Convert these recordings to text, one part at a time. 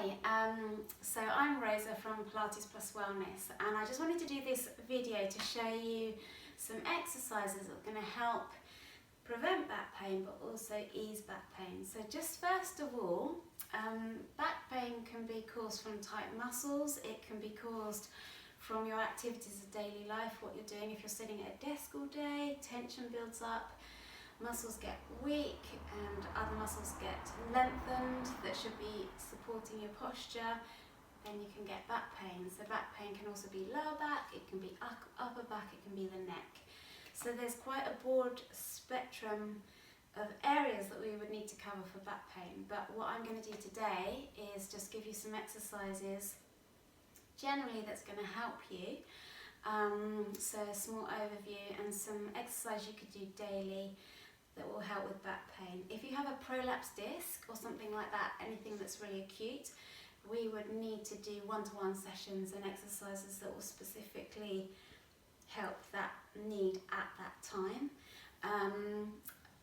Hi, so I'm Rosa from Pilates Plus Wellness, and I just wanted to do this video to show you some exercises that are going to help prevent back pain but also ease back pain. So just first of all, back pain can be caused from tight muscles. It can be caused from your activities of daily life, what you're doing. If you're sitting at a desk all day, tension builds up, muscles get weak and other muscles get lengthened that should be supporting your posture, then you can get back pain. So back pain can also be lower back, it can be upper back, it can be the neck. So there's quite a broad spectrum of areas that we would need to cover for back pain. But what I'm going to do today is just give you some exercises generally that's going to help you. So a small overview and some exercise you could do daily that will help with back pain. If you have a prolapsed disc or something like that, anything that's really acute, we would need to do one-to-one sessions and exercises that will specifically help that need at that time.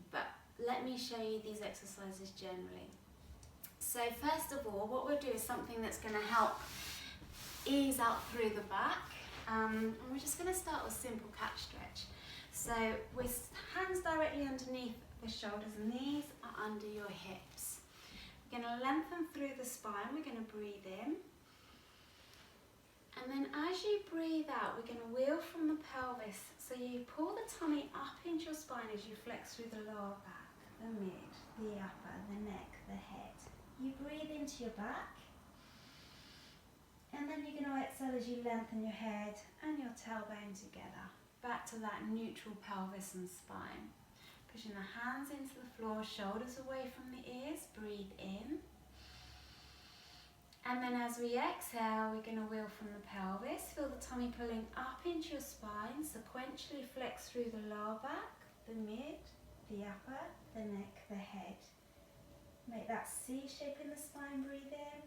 But let me show you these exercises generally. So first of all, what we'll do is something that's going to help ease out through the back. And we're just going to start with simple cat stretch. So with hands directly underneath the shoulders and these are under your hips. We're going to lengthen through the spine, we're going to breathe in. And then as you breathe out, we're going to wheel from the pelvis. So you pull the tummy up into your spine as you flex through the lower back, the mid, the upper, the neck, the head. You breathe into your back. And then you're going to exhale as you lengthen your head and your tailbone together. Back to that neutral pelvis and spine. Pushing the hands into the floor, shoulders away from the ears, breathe in. And then as we exhale, we're going to wheel from the pelvis. Feel the tummy pulling up into your spine, sequentially flex through the lower back, the mid, the upper, the neck, the head. Make that C shape in the spine, breathe in.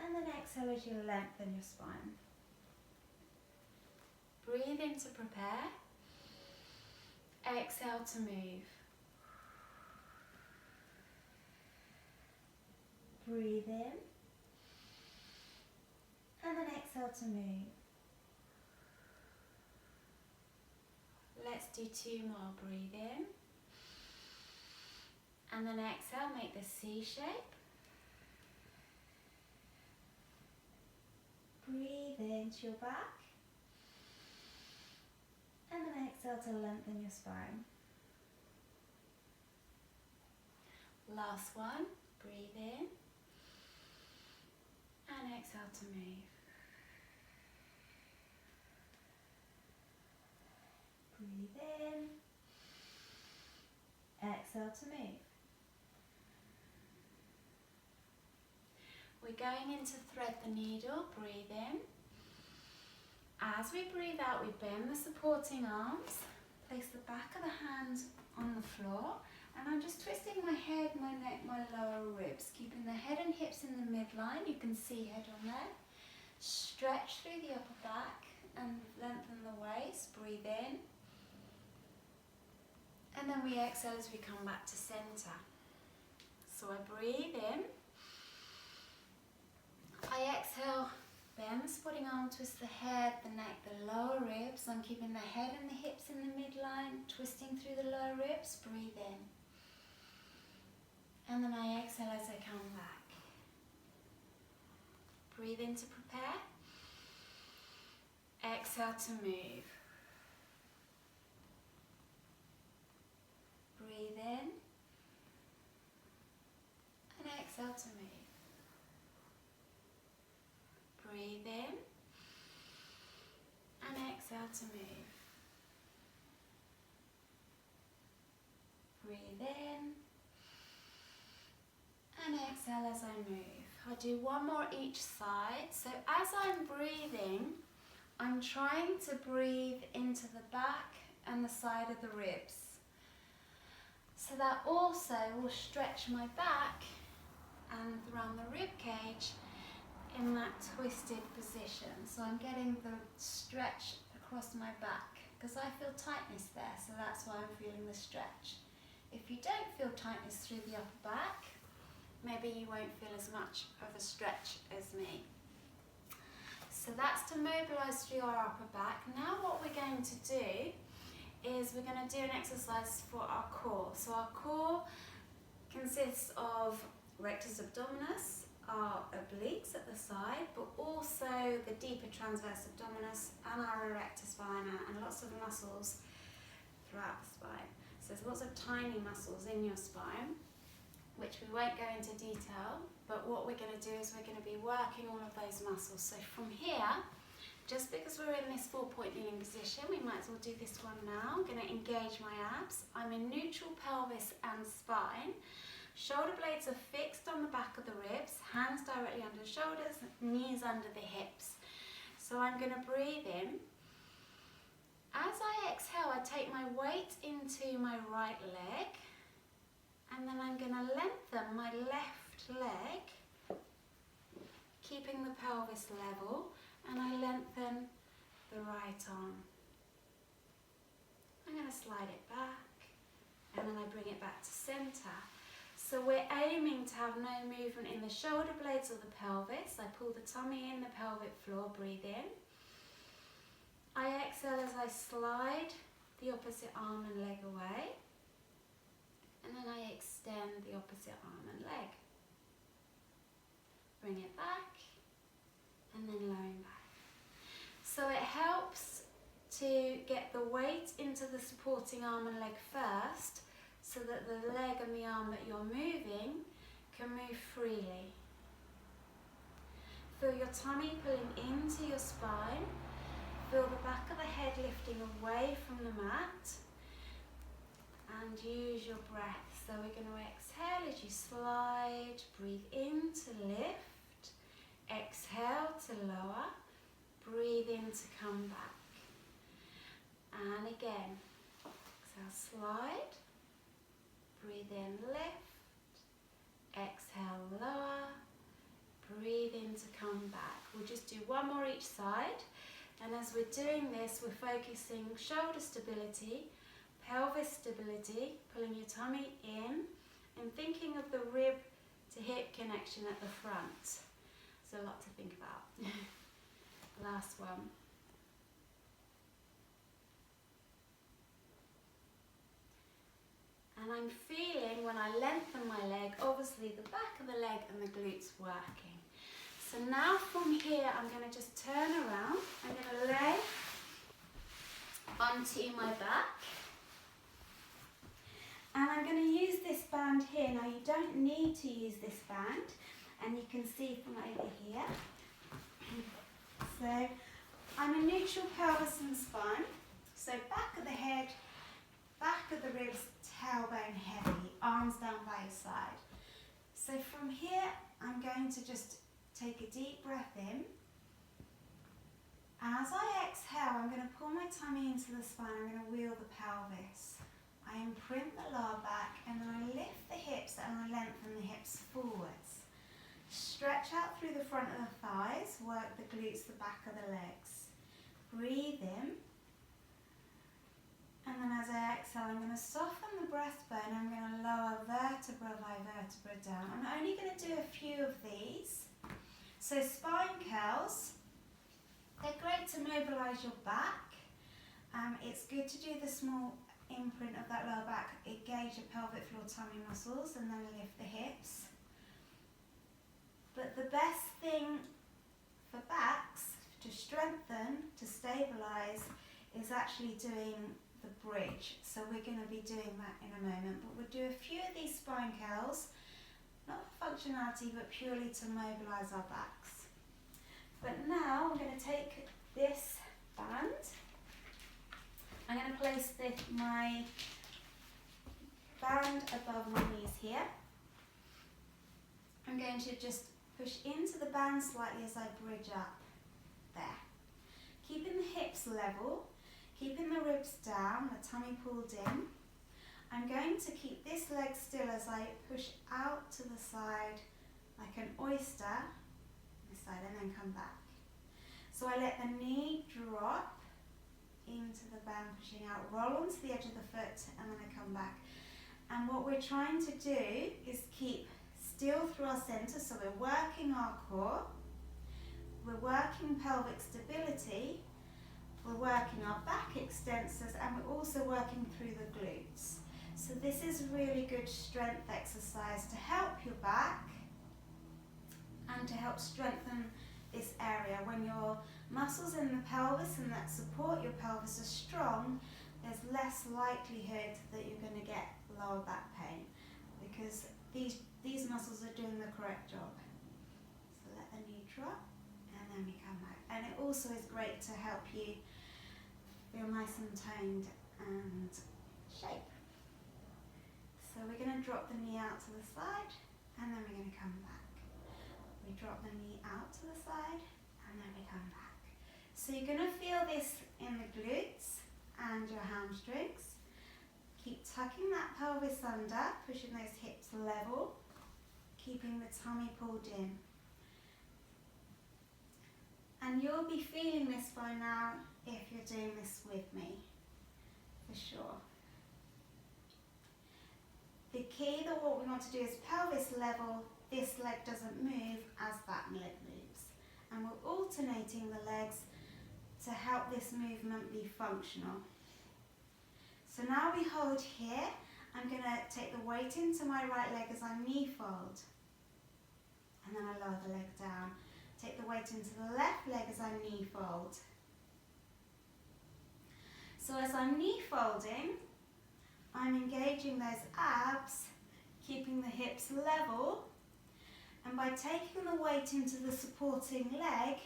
And then exhale as you lengthen your spine. Breathe in to prepare. Exhale to move. Breathe in. And then exhale to move. Let's do 2 more. Breathe in. And then exhale, make the C shape. Breathe into your back. And then exhale to lengthen your spine. Last one. Breathe in. And exhale to move. Breathe in. Exhale to move. We're going in to thread the needle. Breathe in. As we breathe out, we bend the supporting arms, place the back of the hands on the floor, and I'm just twisting my head, my neck, my lower ribs, keeping the head and hips in the midline. You can see head on there. Stretch through the upper back and lengthen the waist. Breathe in. And then we exhale as we come back to center. So I breathe in. I exhale. Bend the supporting arm, twist the head, the neck, the lower ribs. I'm keeping the head and the hips in the midline, twisting through the lower ribs. Breathe in. And then I exhale as I come back. Breathe in to prepare. Exhale to move. Breathe in. And exhale to move. Breathe in and exhale to move. Breathe in and exhale as I move. I'll do one more each side. So as I'm breathing, I'm trying to breathe into the back and the side of the ribs. So that also will stretch my back and around the rib cage in that twisted position. So I'm getting the stretch across my back because I feel tightness there, so that's why I'm feeling the stretch. If you don't feel tightness through the upper back, maybe maybe you won't feel as much of a stretch as me. So that's to mobilise through our upper back. Now what we're going to do is we're going to do an exercise for our core. So our core consists of rectus abdominis, our obliques at the side, but also the deeper transverse abdominis and our erector spina, and lots of muscles throughout the spine. So there's lots of tiny muscles in your spine, which we won't go into detail, but what we're going to do is we're going to be working all of those muscles. So from here, just because we're in this 4-point kneeling position, we might as well do this one now. I'm going to engage my abs. I'm in neutral pelvis and spine. Shoulder blades are fixed on the back of the ribs, hands directly under the shoulders, knees under the hips. So I'm going to breathe in. As I exhale, I take my weight into my right leg, and then I'm going to lengthen my left leg, keeping the pelvis level, and I lengthen the right arm. I'm going to slide it back, and then I bring it back to centre. So we're aiming to have no movement in the shoulder blades or the pelvis. I pull the tummy in, the pelvic floor, breathe in. I exhale as I slide the opposite arm and leg away. And then I extend the opposite arm and leg. Bring it back, and then lowering back. So it helps to get the weight into the supporting arm and leg first, so that the leg and the arm that you're moving can move freely. Feel your tummy pulling into your spine. Feel the back of the head lifting away from the mat. And use your breath. So we're going to exhale as you slide. Breathe in to lift. Exhale to lower. Breathe in to come back. And again. Exhale, slide. Breathe in, lift, exhale, lower, breathe in to come back. We'll just do one more each side, and as we're doing this, we're focusing shoulder stability, pelvis stability, pulling your tummy in, and thinking of the rib to hip connection at the front. So a lot to think about. Last one. And I'm feeling, when I lengthen my leg, obviously the back of the leg and the glutes working. So now from here, I'm going to just turn around. I'm going to lay onto my back. And I'm going to use this band here. Now you don't need to use this band, and you can see from over here. So I'm a neutral pelvis and spine. So back of the head, back of the ribs, tailbone heavy, arms down by your side. So from here, I'm going to just take a deep breath in. As I exhale, I'm going to pull my tummy into the spine. I'm going to wheel the pelvis. I imprint the lower back, and then I lift the hips and I lengthen the hips forwards. Stretch out through the front of the thighs, work the glutes, the back of the legs. Breathe in. And then as I exhale, I'm going to soften the breastbone. I'm going to lower vertebra by vertebra down. I'm only going to do a few of these. So spine curls, they're great to mobilise your back. It's good to do the small imprint of that lower back, engage your pelvic floor tummy muscles, and then lift the hips. But the best thing for backs, to strengthen, to stabilise, is actually doing the bridge. So we're going to be doing that in a moment, but we'll do a few of these spine curls, not for functionality, but purely to mobilise our backs. But now I'm going to take this band. I'm going to place my band above my knees here. I'm going to just push into the band slightly as I bridge up there. Keeping the hips level, keeping the ribs down, the tummy pulled in. I'm going to keep this leg still as I push out to the side like an oyster, this side, and then come back. So I let the knee drop into the band, pushing out, roll onto the edge of the foot, and then I come back. And what we're trying to do is keep still through our center, so we're working our core, we're working pelvic stability, we're working our back extensors, and we're also working through the glutes. So this is a really good strength exercise to help your back and to help strengthen this area. When your muscles in the pelvis and that support your pelvis are strong, there's less likelihood that you're going to get lower back pain because these muscles are doing the correct job. So let the knee drop and then we come back. And it also is great to help you feel nice and toned and shape. So we're going to drop the knee out to the side and then we're going to come back. We drop the knee out to the side and then we come back. So you're going to feel this in the glutes and your hamstrings. Keep tucking that pelvis under, pushing those hips level, keeping the tummy pulled in. And you'll be feeling this by now if you're doing this with me, for sure. The key that what we want to do is pelvis level, this leg doesn't move as that leg moves. And we're alternating the legs to help this movement be functional. So now we hold here. I'm going to take the weight into my right leg as I knee fold. And then I lower the leg down. Take the weight into the left leg as I knee fold. So as I'm knee folding, I'm engaging those abs, keeping the hips level, and by taking the weight into the supporting leg,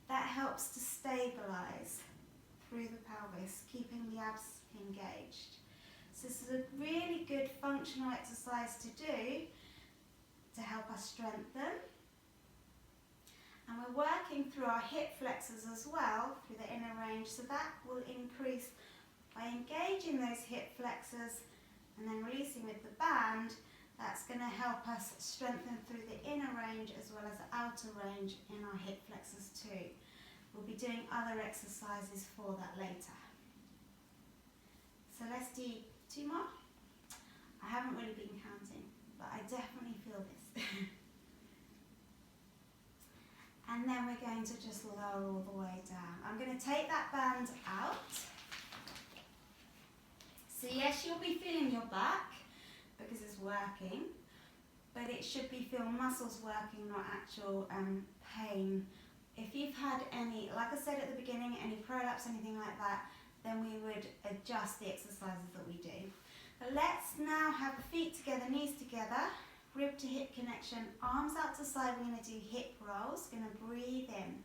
that helps to stabilize through the pelvis, keeping the abs engaged. So this is a really good functional exercise to do to help us strengthen. And we're working through our hip flexors as well, through the inner range, so that will increase by engaging those hip flexors and then releasing with the band. That's going to help us strengthen through the inner range as well as the outer range in our hip flexors too. We'll be doing other exercises for that later. So let's do 2 more. I haven't really been counting, but I definitely feel this. And then we're going to just lower all the way down. I'm going to take that band out. So yes, you'll be feeling your back because it's working, but it should be feel muscles working, not actual pain. If you've had any, like I said at the beginning, any prolapse, anything like that, then we would adjust the exercises that we do. But let's now have the feet together, knees together, rib to hip connection, arms out to side. We're going to do hip rolls. Going to breathe in.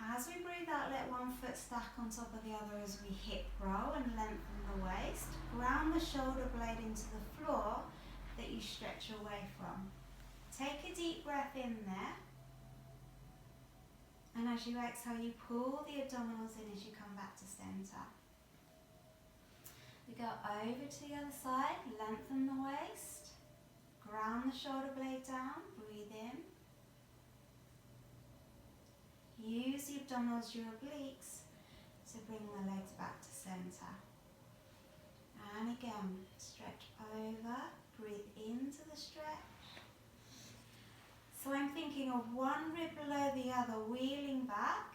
As we breathe out, let one foot stack on top of the other as we hip roll and lengthen the waist. Ground the shoulder blade into the floor that you stretch away from. Take a deep breath in there. And as you exhale, you pull the abdominals in as you come back to center. We go over to the other side, lengthen the waist, ground the shoulder blade down, breathe in. Use the abdominals, your obliques, to bring the legs back to center. And again, stretch over, breathe into the stretch. So I'm thinking of one rib below the other, wheeling back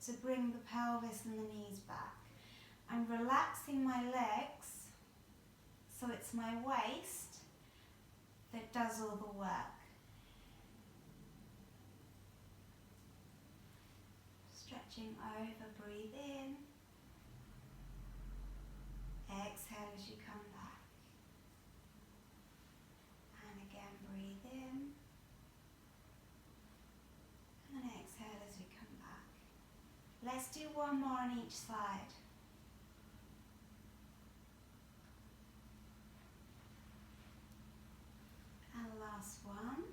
to bring the pelvis and the knees back. I'm relaxing my legs, so it's my waist that does all the work. Stretching over, breathe in. Exhale as you come back. And again, breathe in. And exhale as we come back. Let's do one more on each side. And last one.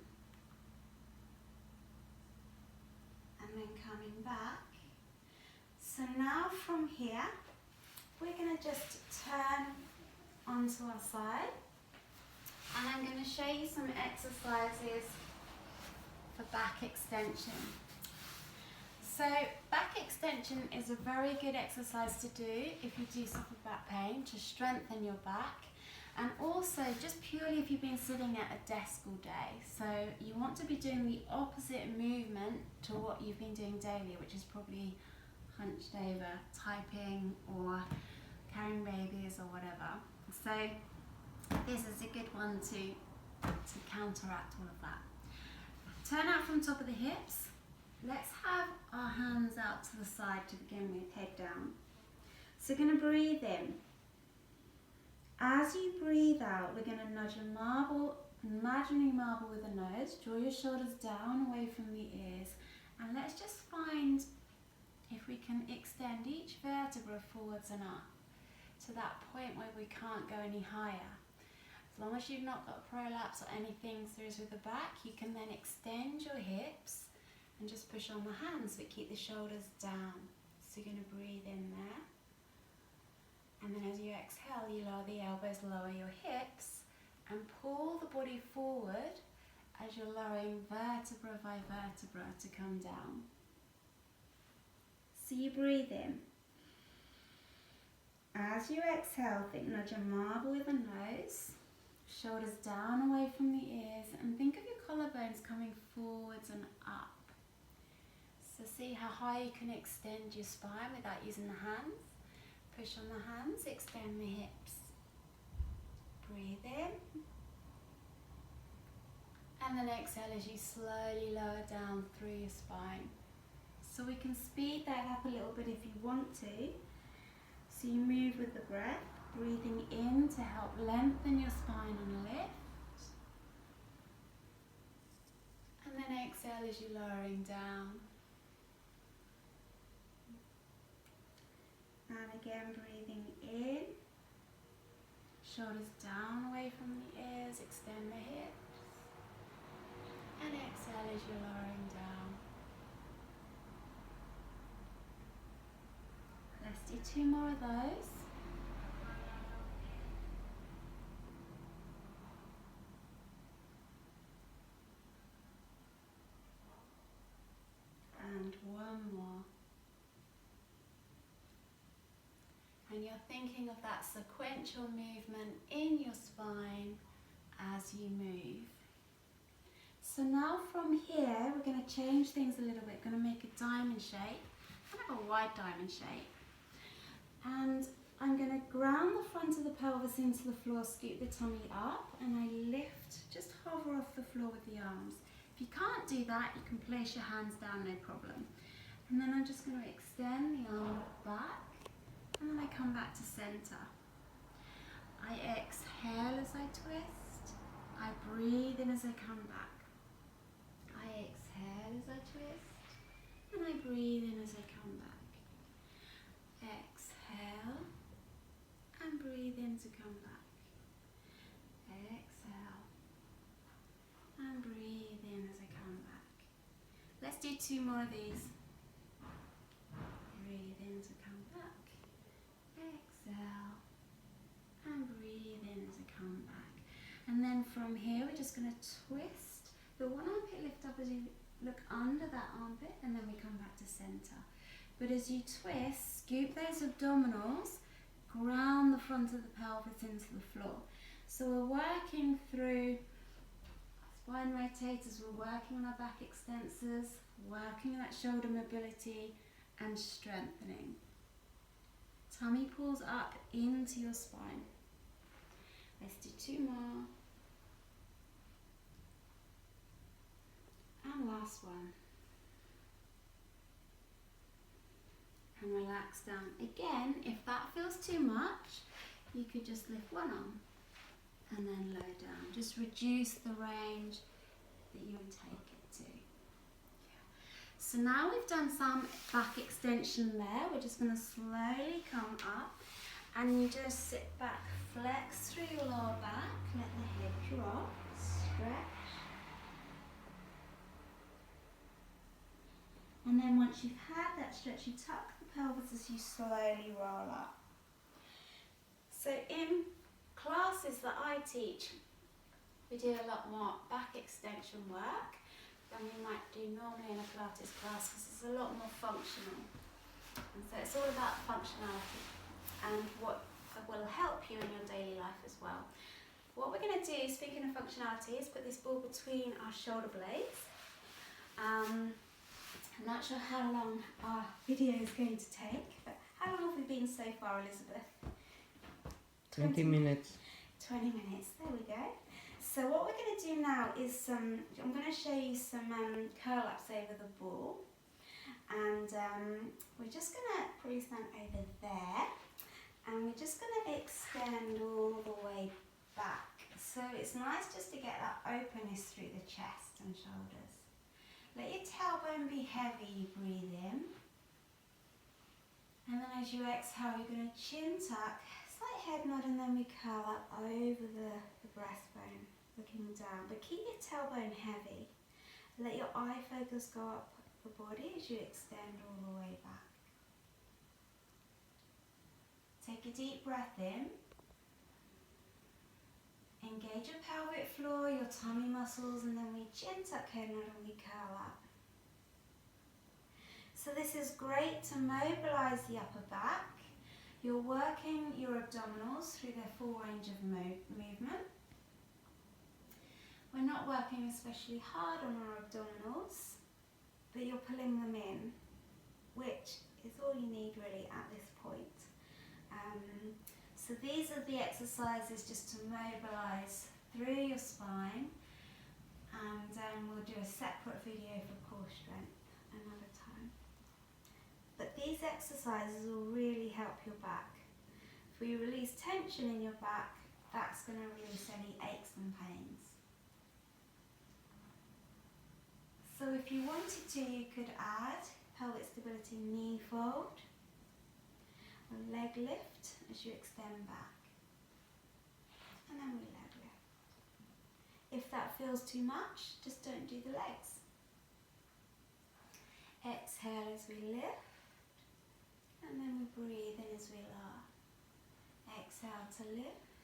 And then coming back. So now from here, we're going to just turn onto our side. And I'm going to show you some exercises for back extension. So back extension is a very good exercise to do if you do suffer back pain, to strengthen your back. And also, just purely if you've been sitting at a desk all day, so you want to be doing the opposite movement to what you've been doing daily, which is probably hunched over, typing or carrying babies or whatever. So this is a good one to counteract all of that. Turn out from top of the hips. Let's have our hands out to the side to begin with, head down. So we're going to breathe in. As you breathe out, we're going to nudge a marble, an imaginary marble with the nose. Draw your shoulders down away from the ears. And let's just find if we can extend each vertebra forwards and up to that point where we can't go any higher. As long as you've not got prolapse or anything serious with the back, you can then extend your hips and just push on the hands, but keep the shoulders down. So you're going to breathe in there. And then as you exhale, you lower the elbows, lower your hips, and pull the body forward as you're lowering vertebra by vertebra to come down. So you breathe in. As you exhale, think nudge a marble with the nose, shoulders down away from the ears, and think of your collarbones coming forwards and up. So see how high you can extend your spine without using the hands. Push on the hands, extend the hips. Breathe in. And then exhale as you slowly lower down through your spine. So we can speed that up a little bit if you want to. So you move with the breath, breathing in to help lengthen your spine and lift. And then exhale as you're lowering down. And again, breathing in. Shoulders down away from the ears, extend the hips. And exhale as you're lowering down. Let's do 2 more of those. And 1 more. And you're thinking of that sequential movement in your spine as you move. So now from here, we're going to change things a little bit. We're going to make a diamond shape, kind of a wide diamond shape. And I'm going to ground the front of the pelvis into the floor, scoop the tummy up, and I lift, just hover off the floor with the arms. If you can't do that, you can place your hands down, no problem. And then I'm just going to extend the arm back, and then I come back to center. I exhale as I twist. I breathe in as I come back. I exhale as I twist, and I breathe in as I come back. Exhale, and breathe in to come back. Exhale, and breathe in as I come back. Let's do 2 more of these. Breathe in to come back. Exhale, and breathe in as I come back. And then from here, we're just going to twist the one armpit, lift up as you look under that armpit, and then we come back to center. But as you twist, scoop those abdominals, ground the front of the pelvis into the floor. So we're working through spine rotators, we're working on our back extensors, working on that shoulder mobility and strengthening. Tummy pulls up into your spine. Let's do 2 more. And last one. And relax down. Again, if that feels too much, you could just lift one arm and then lower down. Just reduce the range that you would take it to. So now we've done some back extension there. We're just going to slowly come up, and you just sit back, flex through your lower back, let the head drop, stretch. And then once you've had that stretch, you tuck the pelvis as you slowly roll up. So in classes that I teach, we do a lot more back extension work than we might do normally in a Pilates class, because it's a lot more functional. And so it's all about functionality and what will help you in your daily life as well. What we're going to do, speaking of functionality, is put this ball between our shoulder blades. I'm not sure how long our video is going to take, but how long have we been so far, Elizabeth? 20 minutes. 20 minutes, there we go. So what we're going to do now is I'm going to show you some curl-ups over the ball. And we're just going to probably stand over there. And we're just going to extend all the way back. So it's nice just to get that openness through the chest and shoulders. Let your tailbone be heavy, you breathe in. And then as you exhale, you're going to chin tuck, slight head nod, and then we curl up over the breastbone, looking down. But keep your tailbone heavy. Let your eye focus go up the body as you extend all the way back. Take a deep breath in. Engage your pelvic floor, your tummy muscles, and then we chin tuck, head nod, and we curl up. So this is great to mobilize the upper back. You're working your abdominals through their full range of movement. We're not working especially hard on our abdominals, but you're pulling them in, which is all you need really at this point. So these are the exercises just to mobilize through your spine, and we'll do a separate video for core strength another time. But these exercises will really help your back. If we release tension in your back, that's going to release any aches and pains. So if you wanted to, you could add pelvic stability knee fold, a leg lift as you extend back, and then we leg lift. If that feels too much, just don't do the legs. Exhale as we lift, and then we breathe in as we lower. Exhale to lift,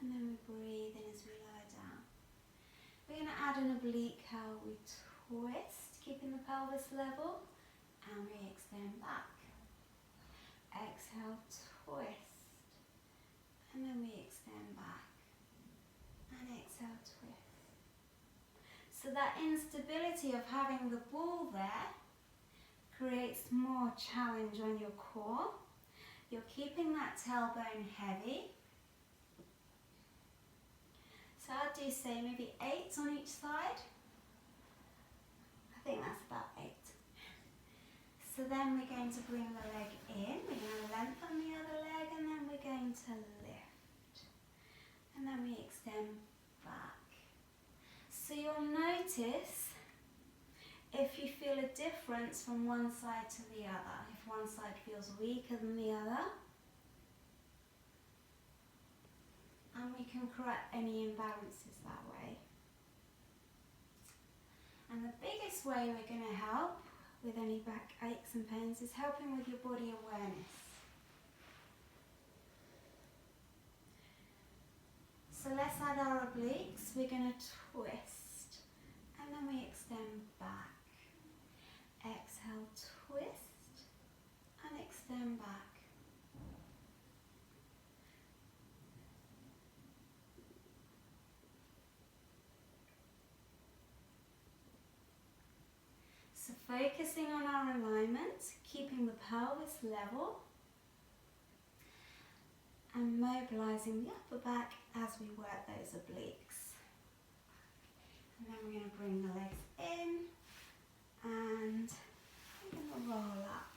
and then we breathe in as we lower down. We're going to add an oblique curl. We twist, keeping the pelvis level, and we extend back. Exhale, twist, and then we extend back, and exhale, twist. So that instability of having the ball there creates more challenge on your core. You're keeping that tailbone heavy. So I'd do say maybe 8 on each side. I think that's about 8. So then we're going to bring the leg in, we're going to lengthen the other leg, and then we're going to lift. And then we extend back. So you'll notice if you feel a difference from one side to the other, if one side feels weaker than the other. And we can correct any imbalances that way. And the biggest way we're going to help with any back aches and pains is helping with your body awareness. So let's add our obliques. We're going to twist, and then we extend back. Exhale, twist, and extend back. So focusing on our alignment, keeping the pelvis level, and mobilizing the upper back as we work those obliques. And then we're going to bring the legs in, and we're going to roll up.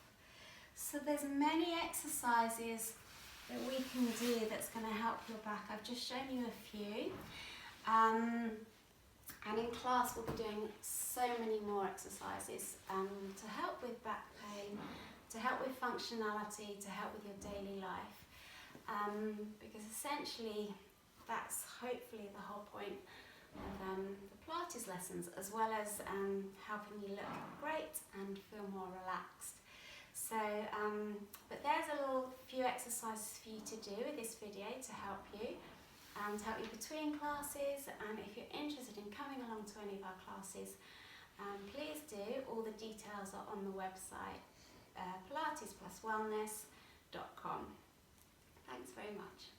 So there's many exercises that we can do that's going to help your back. I've just shown you a few. And in class we'll be doing so many more exercises to help with back pain, to help with functionality, to help with your daily life. Because essentially that's hopefully the whole point of the Pilates lessons, as well as helping you look great and feel more relaxed. So, but there's a little few exercises for you to do with this video to help you between classes. And if you're interested in coming along to any of our classes, please do. All the details are on the website, pilatespluswellness.com. Thanks very much.